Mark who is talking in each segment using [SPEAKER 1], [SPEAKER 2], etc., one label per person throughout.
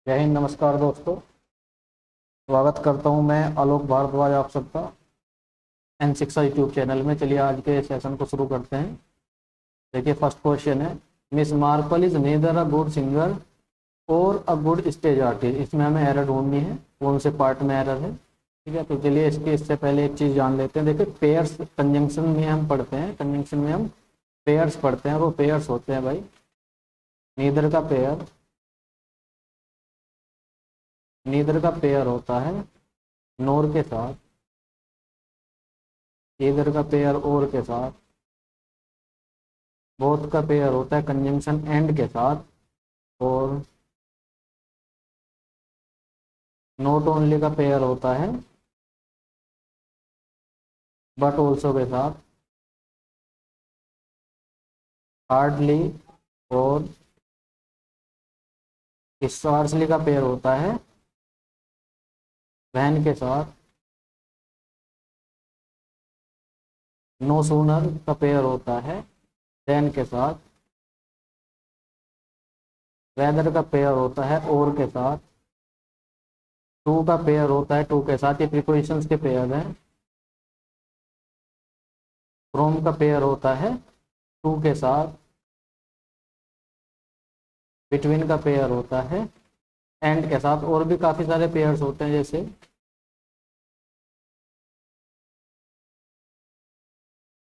[SPEAKER 1] जय हिंद, नमस्कार दोस्तों। स्वागत करता हूं मैं आलोक भारद्वाज आप सबका एन शिक्षा यूट्यूब चैनल में। चलिए आज के सेशन को शुरू करते हैं। देखिए फर्स्ट क्वेश्चन है, miss Marple is nether a good singer और अ गुड स्टेज आर्टिस्ट। इसमें हमें एरर ढूंढनी है, कौन से पार्ट में एरर है। ठीक है, तो चलिए इससे पहले एक चीज़ जान लेते हैं। देखिए पेयर्स कंजंक्शन में हम पढ़ते हैं, कंजंक्शन में हम पेयर्स पढ़ते हैं। वो पेयर्स होते हैं भाई, नीदर का पेयर, नीदर का पेयर होता है नोर के साथ, ईदर का पेयर और के साथ, बोथ का पेयर होता है कंजंक्शन एंड के साथ, और नॉट ओनली का पेयर होता है बट ऑल्सो के साथ, हार्डली और स्पार्सली का पेयर होता है वैन के साथ, नो सूनर का पेयर होता है देन के साथ, वेदर का पेयर होता है और के साथ, टू का पेयर होता है टू के साथ। ये प्रीपोजिशंस के पेयर हैं। फ्रॉम का पेयर होता है टू के साथ, बिटवीन का पेयर होता है एंड के साथ। और भी काफ़ी सारे पेयर्स होते हैं, जैसे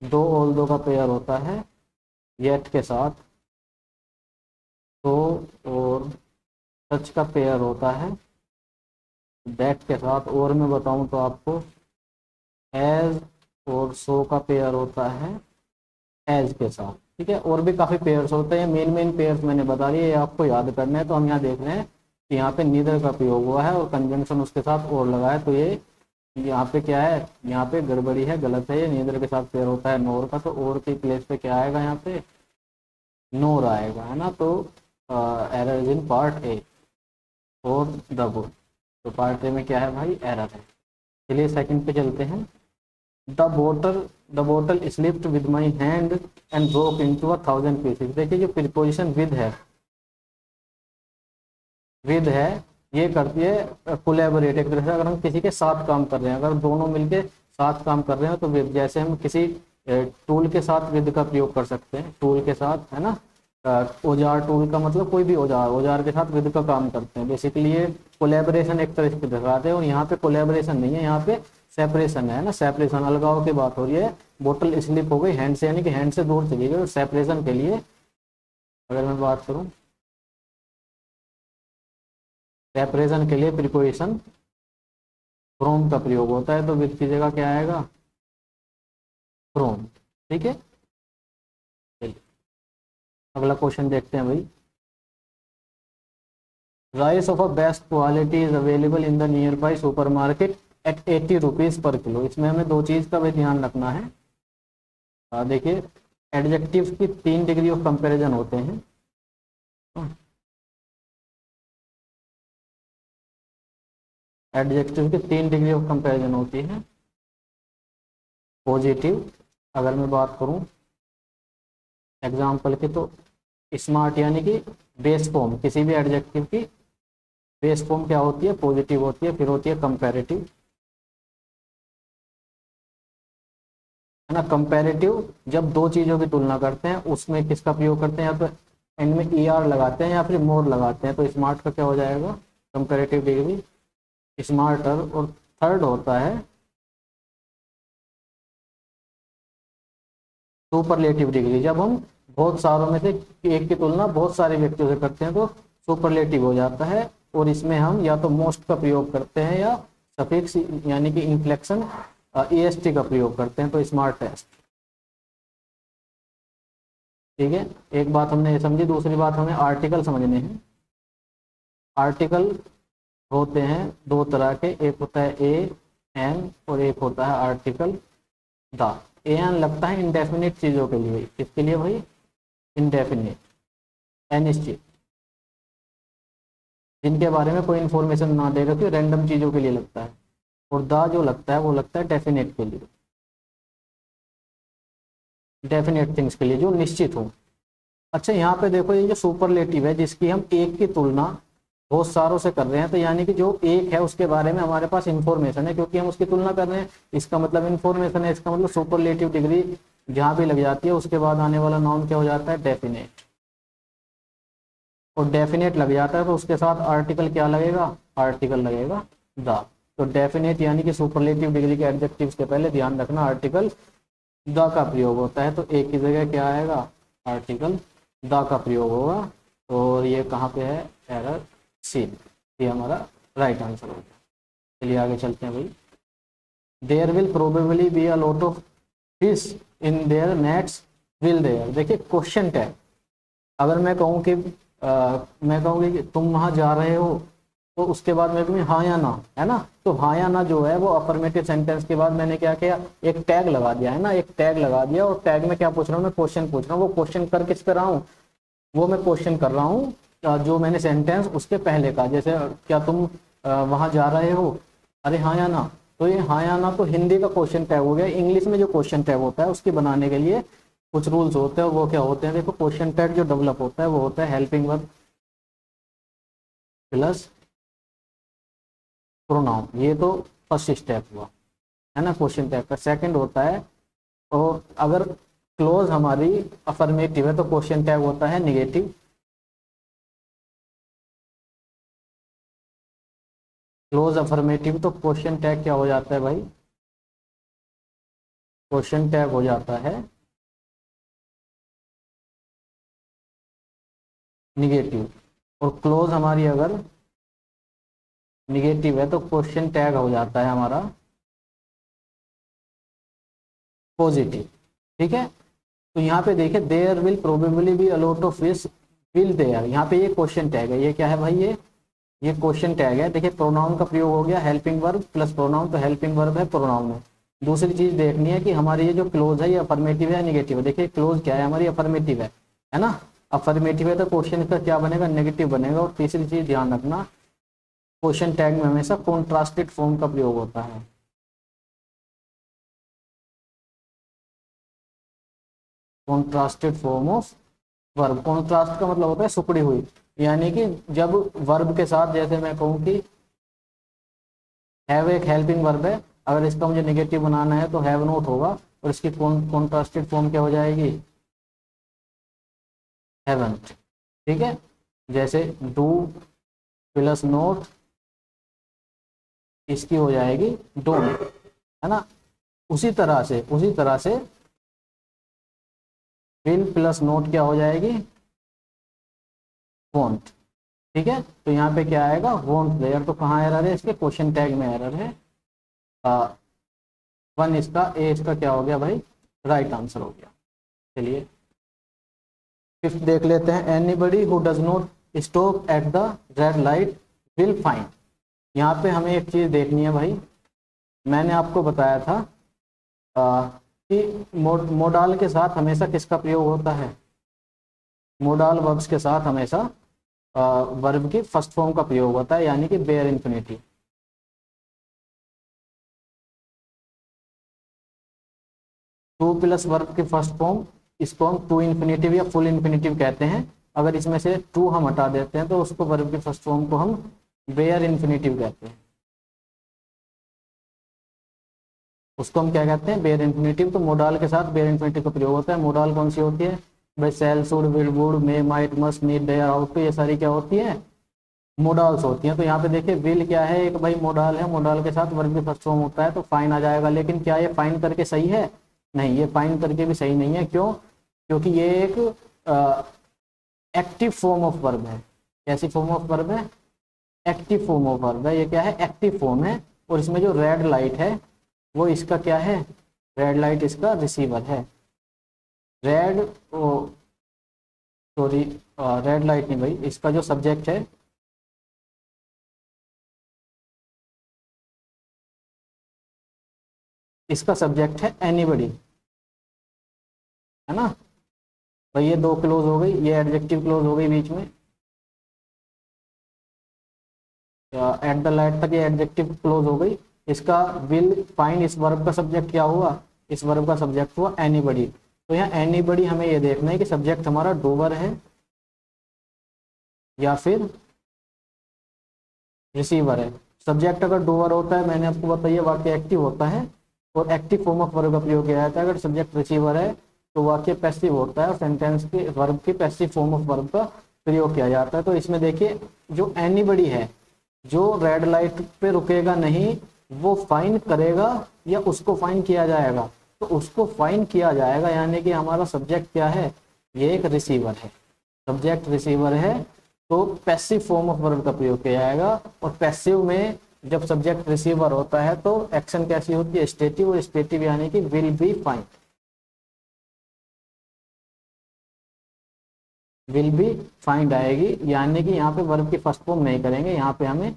[SPEAKER 1] दो ऑल दो का पेयर होता है येट के साथ, तो और सच का पेयर होता है दैट के साथ। और मैं बताऊं तो आपको एज और सो का पेयर होता है एज के साथ। ठीक है, और भी काफ़ी पेयर्स होते हैं। मेन मेन पेयर्स मैंने बता दिए, ये आपको याद करने हैं। तो हम यहाँ देख रहे हैं कि यहाँ पे नीदर का प्रयोग हुआ है और कंजंक्शन उसके साथ और लगा है, तो ये यहाँ पे क्या है, यहाँ पे गड़बड़ी है, गलत है। ये नीदर के साथ पेयर होता है नोर का, तो और की प्लेस पे क्या आएगा, यहाँ पे नोर आएगा, है ना। तो error is in part A और द गुड। तो पार्ट ए में क्या है भाई, एरर है। चलिए सेकंड पे चलते हैं। The bottle slipped with my hand and broke into 1,000 pieces. देखिए जो प्रीपोजिशन विद है ये करती है कोलैबोरेट। एक तरह से अगर हम किसी के साथ काम कर रहे हैं, अगर दोनों मिलके साथ काम कर रहे हैं तो विद, जैसे हम किसी टूल के साथ विद का प्रयोग कर सकते हैं, टूल के साथ, है ना। औजार, टूल का मतलब कोई भी औजार, औजार के साथ विद का काम करते हैं। बेसिकली ये कोलैबोरेशन एक तरह से दिखाते हैं। और यहाँ पे कोलैबोरेशन नहीं है, यहाँ पे सेपरेशन है ना, सेपरेशन, अलगाव की बात हो रही है। बोतल स्लिप हो गई हैंड से, यानी कि हैंड से दूर चली गई। और सेपरेशन के लिए अगर मैं बात करूँ, सेपरेशन के लिए प्रीपोजिशन फ्रॉम का प्रयोग होता है, तो विद की जगह क्या आएगा, फ्रॉम। ठीक है, चलिए अगला क्वेश्चन देखते हैं भाई। Rice of a best quality is available in the near by super market at 80 rupees per kilo. इसमें हमें दो चीज का भी ध्यान रखना है। देखिए एडजेक्टिव्स की 3 डिग्री ऑफ कंपैरिजन होते हैं। एडजेक्टिव की 3 डिग्री ऑफ कंपैरिजन होती है। पॉजिटिव, अगर मैं बात करूं एग्जाम्पल की, तो स्मार्ट यानी कि बेस फॉर्म, किसी भी एडजेक्टिव की बेस फॉर्म क्या होती है, पॉजिटिव होती है। फिर होती है कंपैरेटिव, है ना। कंपैरेटिव जब दो चीजों की तुलना करते हैं उसमें किसका प्रयोग करते हैं, या तो एंड में ER लगाते हैं या फिर मोर लगाते हैं। तो स्मार्ट का क्या हो जाएगा, कंपैरेटिव डिग्री, स्मार्टर। और थर्ड होता है सुपरलेटिव डिग्री। जब हम बहुत सारों में से एक की तुलना बहुत सारे व्यक्तियों से करते हैं तो सुपरलेटिव हो जाता है। और इसमें हम या तो मोस्ट का प्रयोग करते हैं या सफिक्स यानी कि इन्फ्लेक्शन EST का प्रयोग करते हैं। तो स्मार्ट टेस्ट। ठीक है, एक बात हमने ये समझी। दूसरी बात हमें आर्टिकल समझने हैं। आर्टिकल होते हैं दो तरह के, एक होता है ए एन और एक होता है आर्टिकल द। ए एन लगता है इंडेफिनिट चीजों के लिए। किसके लिए भाई, इंडेफिनिट, अनिश्चित, जिनके बारे में कोई इंफॉर्मेशन ना दे रखी, रैंडम चीजों के लिए लगता है। और द जो लगता है वो लगता है डेफिनेट के लिए, डेफिनेट थिंग्स के लिए जो निश्चित हो। अच्छा यहाँ पे देखो, ये जो सुपरलेटिव है जिसकी हम एक की तुलना बहुत सारों से कर रहे हैं, तो यानी कि जो एक है उसके बारे में हमारे पास इंफॉर्मेशन है, क्योंकि हम उसकी तुलना कर रहे हैं, इसका मतलब इंफॉर्मेशन है, इसका मतलब सुपरलेटिव डिग्री जहाँ भी लग जाती है उसके बाद आने वाला नाउन क्या हो जाता है, डेफिनेट। और डेफिनेट लग जाता है तो उसके साथ आर्टिकल क्या लगेगा, आर्टिकल लगेगा द। तो डेफिनेट यानी कि सुपरलेटिव डिग्री के एडजेक्टिव्स के पहले ध्यान रखना आर्टिकल द का प्रयोग होता है, तो एक की जगह क्या आएगा, आर्टिकल द का प्रयोग होगा। और ये कहाँ पे है, एरर सी, ये हमारा राइट आंसर होगा। चलिए आगे चलते हैं भाई। There will probably be a lot of fish in their nets will there. देखिए क्वेश्चन टैग, अगर मैं कहूँ कि मैं कहूँगी कि तुम वहाँ जा रहे हो, तो उसके बाद मैं कहूँगी हाँ या ना, है ना। तो हाँ या ना जो है वो अफर्मेटिव सेंटेंस के बाद मैंने क्या किया, एक टैग लगा दिया, है ना, एक टैग लगा दिया। और टैग में क्या पूछ रहा हूँ, मैं क्वेश्चन पूछ रहा हूँ। वो क्वेश्चन कर किस पे रहा हूँ, वो मैं क्वेश्चन कर रहा हूँ जो मैंने सेंटेंस उसके पहले का, जैसे क्या तुम वहाँ जा रहे हो, अरे हाँ या ना। तो ये हाँ या ना तो हिंदी का क्वेश्चन टैग हो गया। इंग्लिश में जो क्वेश्चन टैग होता है उसके बनाने के लिए कुछ रूल्स होते हैं, वो क्या होते हैं, देखो क्वेश्चन टैग जो डेवलप होता है वो होता है हेल्पिंग वर्ब प्लस प्रोनाउन। ये तो फर्स्ट स्टेप हुआ, है ना, क्वेश्चन टैग का। सेकंड होता है, और अगर क्लोज हमारी अफर्मेटिव है तो क्वेश्चन टैग होता है निगेटिव। क्लोज अफर्मेटिव तो क्वेश्चन टैग क्या हो जाता है भाई, क्वेश्चन टैग हो जाता है निगेटिव। और क्लोज हमारी अगर निगेटिव है तो क्वेश्चन टैग हो जाता है हमारा पॉजिटिव। ठीक है, तो यहाँ पे देखिए there will probably be a lot of fish will there, यहाँ पे ये क्वेश्चन टैग है, ये क्या है भाई, ये क्वेश्चन टैग है। देखिए प्रोनाउन का प्रयोग हो गया, हेल्पिंग वर्ब प्लस प्रोनाउन, तो हेल्पिंग वर्ब है प्रोनाउन में। दूसरी चीज देखनी है कि हमारी ये जो क्लोज है ये अफर्मेटिव है निगेटिव है। देखिए क्लोज क्या है हमारी, अफर्मेटिव है ना, अफर्मेटिव है तो क्वेश्चन का क्या बनेगा, नेगेटिव बनेगा। और तीसरी चीज ध्यान रखना, क्वेश्चन टैग में हमेशा कॉन्ट्रास्टेड फॉर्म का प्रयोग होता है। Contrasted form of verb, contrast का मतलब होता है सुकड़ी हुई, यानी कि जब वर्ब के साथ, जैसे मैं कहूँ कि हैव एक हेल्पिंग वर्ब है, अगर इसका मुझे नेगेटिव बनाना है तो हैव नॉट होगा, और इसकी कॉन्ट्रास्टेड फॉर्म क्या हो जाएगी, हैवंट। ठीक है, जैसे डू प्लस नोट, इसकी हो जाएगी डोंट, है ना। उसी तरह से विल प्लस नोट क्या हो जाएगी, वॉन्ट। ठीक है, तो यहाँ पे क्या आएगा, वॉन्ट देयर। तो कहाँ एरर है, इसके क्वेश्चन टैग में एरर है। वन इसका, ए इसका क्या हो गया भाई, राइट आंसर हो गया। चलिए फिफ्थ देख लेते हैं। Anybody who does not stop at the red light will find. यहाँ पे हमें एक चीज देखनी है भाई, मैंने आपको बताया था कि मोडाल के साथ हमेशा किसका प्रयोग होता है, मोडाल वर्ब्स के साथ हमेशा वर्ब की फर्स्ट फॉर्म का प्रयोग होता है, यानी कि bare infinity. To plus verb की फर्स्ट फॉर्म, इसको हम टू इन्फिनिटिव या फुल इन्फिनिटिव कहते हैं। अगर इसमें से टू हम हटा देते हैं तो उसको वर्ब की फर्स्ट फॉर्म को हम बेयर इन्फिनिटिव कहते हैं। उसको हम क्या कहते हैं, बेयर इन्फिनिटिव। तो मोडाल के साथ बेयर इन्फिनिटिव का प्रयोग होता है। मोडाल कौन सी होती है भाई, shall, should, will, would, may, might, must, need, dare, ought to, ये सारी क्या होती है, मोडाल्स होती हैं। तो यहाँ पे देखिए विल क्या है, एक भाई मोडाल है, मोडाल के साथ वर्ब की फर्स्ट फॉर्म होता है तो फाइन आ जाएगा। लेकिन क्या ये फाइन करके सही है, नहीं, ये फाइन करके भी सही नहीं है। क्यों, क्योंकि ये एक एक्टिव फॉर्म ऑफ वर्ब है। कैसी फॉर्म ऑफ वर्ब है, एक्टिव फॉर्म ऑफ वर्ब है। ये क्या है, एक्टिव फॉर्म है। और इसमें जो रेड लाइट है वो इसका क्या है, रेड लाइट इसका रिसीवर है। रेड, सॉरी, रेड लाइट नहीं भाई, इसका जो सब्जेक्ट है, इसका सब्जेक्ट है एनीबडी, है ना भाई। ये दो क्लोज हो गई, ये एडजेक्टिव क्लोज हो गई बीच में, एट द लाइट तक ये एडजेक्टिव क्लोज हो गई। इसका विल फाइंड, इस वर्ब का सब्जेक्ट क्या हुआ, इस वर्ब का सब्जेक्ट हुआ एनीबडी। तो यहाँ एनीबडी हमें ये देखना है कि सब्जेक्ट हमारा डूबर है या फिर रिसीवर है। सब्जेक्ट अगर डूअर होता है, मैंने आपको बताइए वाक्य एक्टिव होता है और एक्टिव फॉर्म ऑफ वर्ब का प्रयोग किया जाता है। अगर सब्जेक्ट रिसीवर है तो वाक्य पैसिव होता है और सेंटेंस के वर्ब के पैसिव फॉर्म ऑफ वर्ब का प्रयोग किया जाता है। तो इसमें देखिए जो एनीबडी है, जो रेड लाइट पे रुकेगा नहीं, वो फाइन करेगा या उसको फाइन किया जाएगा, तो उसको फाइन किया जाएगा, यानी कि हमारा सब्जेक्ट क्या है, ये एक रिसीवर है, सब्जेक्ट रिसीवर है, तो पैसिव फॉर्म ऑफ वर्ब का प्रयोग किया जाएगा। और पैसिव में जब सब्जेक्ट रिसीवर होता है तो एक्शन कैसी होती है, स्टेटिव, और स्टेटिव यानी कि will be fine, will be find आएगी, यानी कि यहाँ पे वर्ब की फर्स्ट फॉर्म नहीं करेंगे, यहाँ पे हमें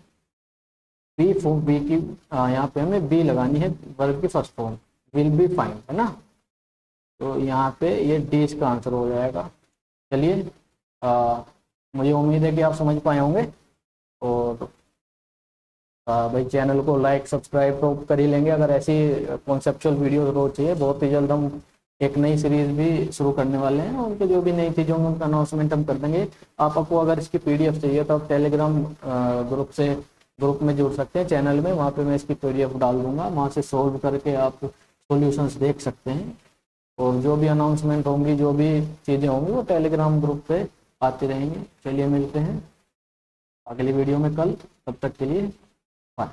[SPEAKER 1] बी फॉर्म, बी की यहाँ पे हमें बी लगानी है वर्ब की first form, will be find, है ना। तो यहाँ पे ये डी इसका आंसर हो जाएगा। चलिए मुझे उम्मीद है कि आप समझ पाए होंगे, और भाई चैनल को लाइक सब्सक्राइब तो कर ही लेंगे। अगर ऐसी कॉन्सेप्चुअल वीडियो रोज चाहिए, बहुत ही जल्द हम एक नई सीरीज भी शुरू करने वाले हैं, उनके जो भी नई चीज़ों होंगी उनका अनाउंसमेंट हम कर देंगे। आपको अगर इसकी पीडीएफ चाहिए तो आप टेलीग्राम ग्रुप में जुड़ सकते हैं, चैनल में, वहाँ पे मैं इसकी पीडीएफ डाल दूंगा, वहाँ से सोल्व करके आप सॉल्यूशंस देख सकते हैं। और जो भी अनाउंसमेंट होंगी, जो भी चीज़ें होंगी, वो टेलीग्राम ग्रुप पे आती रहेंगी। चलिए मिलते हैं अगली वीडियो में कल, तब तक के लिए बाय।